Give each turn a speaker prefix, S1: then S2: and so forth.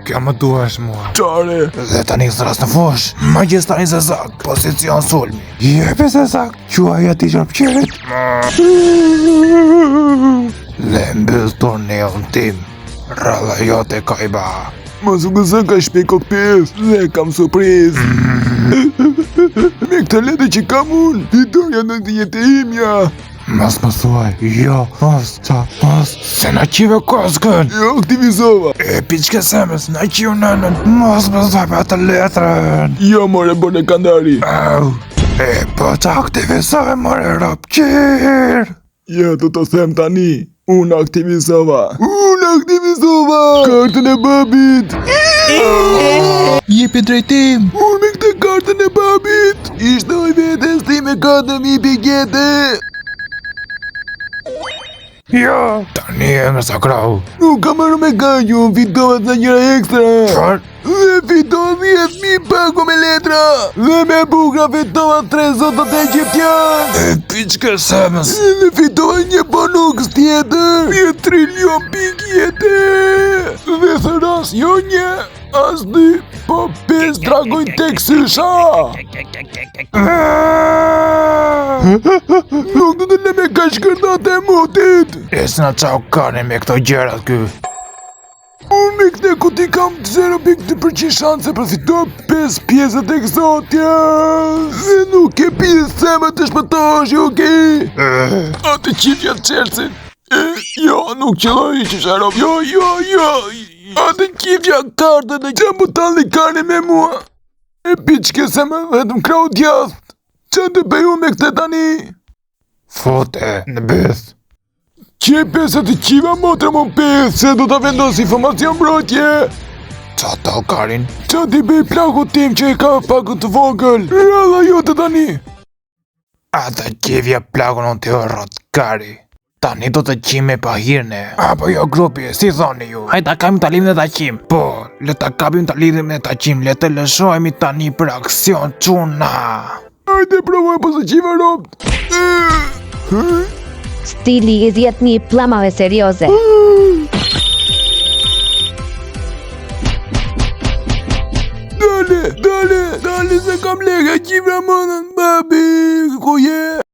S1: Kjo më duhesh mua.
S2: Qare?
S1: Dhe tani zras në fush. Magjestari Zezak, pozicion sulmi. Jepe Zezak, quaj ati qarpqerit. Dhe mbyll turneun tim. Rralla jote Kajba.
S2: Mos u gëzën ka shpej kokpes, dhe kam surpriz. Me këtë lete që kam unë, fitoria në të jetë imja.
S1: Mos më thuaj, jo, mos, se na qive koskën.
S2: Jo, aktivizova.
S1: E piqke semës, na qiu nënën, mos më thuaj për atë letrën.
S2: Jo, more, bone kandari.
S1: Au, e po të aktivizove, more rapqir.
S2: Ja, të të them tani, unë aktivizova. Kartën e babit.
S1: Jepi drejtim.
S2: Unë me këtë kartën e babit. Ishtoj vetës ti me 4.000 pikete.
S1: Jo, tani e më sakrau.
S2: Nuk kam marrë me ganju, fitovat në njëra ekstra.
S1: Qar?
S2: Dhe fitovat 10.000 pagu me letra. Dhe me bukra fitovat 3 zotat e Egjiptian.
S1: E piqke semës.
S2: Dhe fitovat një bonus tjetër. 1 trilion pikete. Dhe thëras jo një, as 2, po 5 dragojnë tek sysha. Nuk do të le me ka shkërnat e mutit.
S1: Esna qau kane me këto gjerat ky.
S2: Unë me këte kuti kam 0.2% shanse për fito 5 pjesët e kësotja. Dhe nuk e pjesë se me të shpëtosh, jo ke? Atë qifja të qersin. Jo, nuk qëlloj që sharop, jo. Atë qifja kartën e që më talli kane me mua. E piqke se me vetëm krau djath. Që të beju me këte tani?
S1: Fote në bëth.
S2: Që pesët të qiva motre më peth, se do të vendos informacion mbrojtje.
S1: Qa to karin?
S2: Qa t'i bëj plaku tim që e ka pakën të vogël? Ralla jo të tani.
S1: Ata qivja plakun unë të rrot kari. Tani do të qime pa hirne. Apo jo grupi, si thoni ju? Hajta kapim të lidhim dhe ta qim. Po, le ta kapim të lidhim dhe ta qim. Le të lëshojmi tani për aksion quna.
S2: Hajde provoj po se qiva ropt.
S3: Stili i 10.000 plamave serioze.
S2: Dale, se kam lega qiva mënën, babi, ku je?